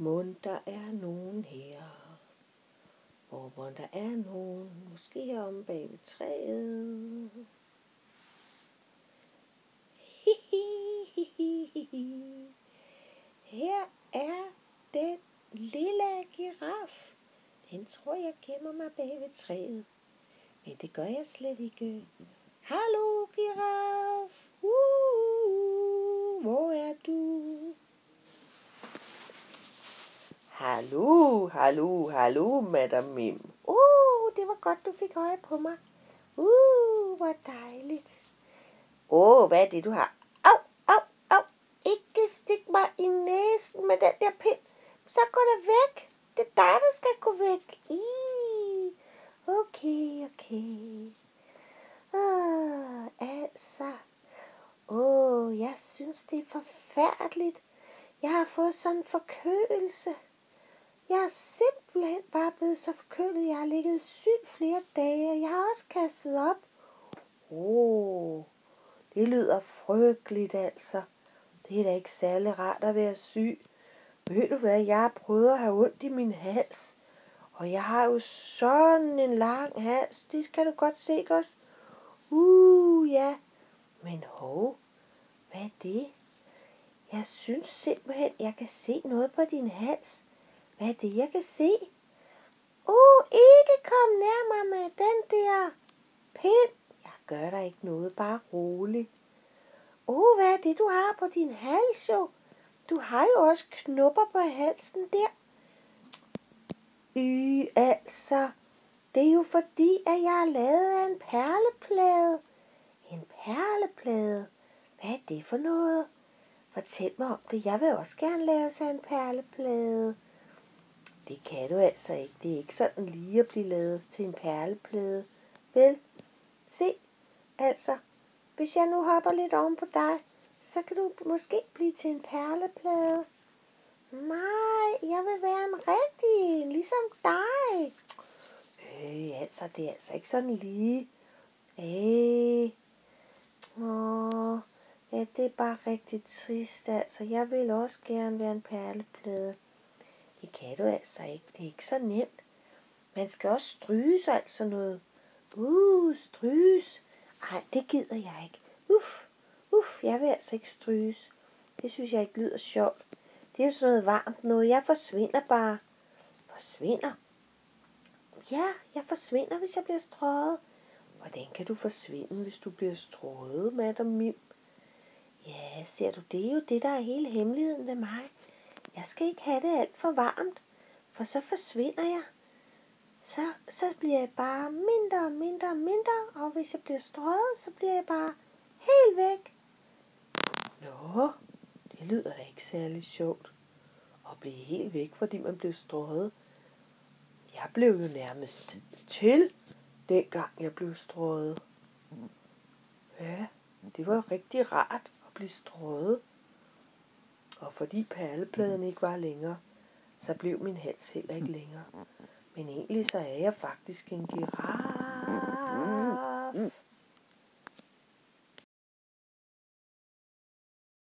mon der er nogen her? Hvor mon der er nogen? Måske om bag ved træet. Her er den lille giraf. Den tror jeg gemmer mig bag ved træet. Men det gør jeg slet ikke. Hallo, giraf. Hvor er du? Hallo, Madame Mim. Det var godt, du fik øje på mig. Hvor dejligt. Hvad er det, du har? Au. Ikke stik mig i næsen med den der pind. Så går det væk. Det er dig, der skal gå væk. Okay. Jeg synes, det er forfærdeligt. Jeg har fået sådan en forkølelse. Jeg er simpelthen bare blevet så forkølet. Jeg har ligget syg flere dage. Jeg har også kastet op. Det lyder frygteligt altså. Det er da ikke særlig rart at være syg. Ved du hvad, jeg har prøvet at have ondt i min hals. Og jeg har jo sådan en lang hals. Det skal du godt se, ikke også? Ja. Men hvad er det? Jeg synes simpelthen, jeg kan se noget på din hals. Hvad er det, jeg kan se? Ikke kom nær mig med den der pind. Jeg gør der ikke noget, bare rolig. Hvad er det, du har på din hals jo? Du har jo også knopper på halsen der. Altså, det er jo fordi, at jeg er lavet af en perleplade. En perleplade? Hvad er det for noget? Fortæl mig om det. Jeg vil også gerne lave sig en perleplade. Det kan du altså ikke. Det er ikke sådan lige at blive lavet til en perleplade. Vel, se, altså, hvis jeg nu hopper lidt oven på dig, så kan du måske blive til en perleplade. Nej, jeg vil være en rigtig en, ligesom dig. Altså, det er altså ikke sådan lige. Ja, det er bare rigtig trist, altså. Jeg vil også gerne være en perleplade. Det kan du altså ikke. Det er ikke så nemt. Man skal også stryges altså noget. Stryges. Ej, det gider jeg ikke. Jeg vil altså ikke stryges. Det synes jeg ikke lyder sjovt. Det er jo sådan noget varmt noget. Jeg forsvinder bare. Forsvinder? Ja, jeg forsvinder, hvis jeg bliver strøget. Hvordan kan du forsvinde, hvis du bliver strøget, Madame Mim? Ja, ser du, det er jo det, der er hele hemmeligheden ved mig. Jeg skal ikke have det alt for varmt, for så forsvinder jeg. Så bliver jeg bare mindre, og hvis jeg bliver strøget, så bliver jeg bare helt væk. Det lyder da ikke særlig sjovt at blive helt væk, fordi man blev strøget. Jeg blev jo nærmest til, dengang jeg blev strøget. Ja, det var rigtig rart at blive strøget. Og fordi perlepladen ikke var længere, så blev min hals heller ikke længere. Men egentlig så er jeg faktisk en giraf.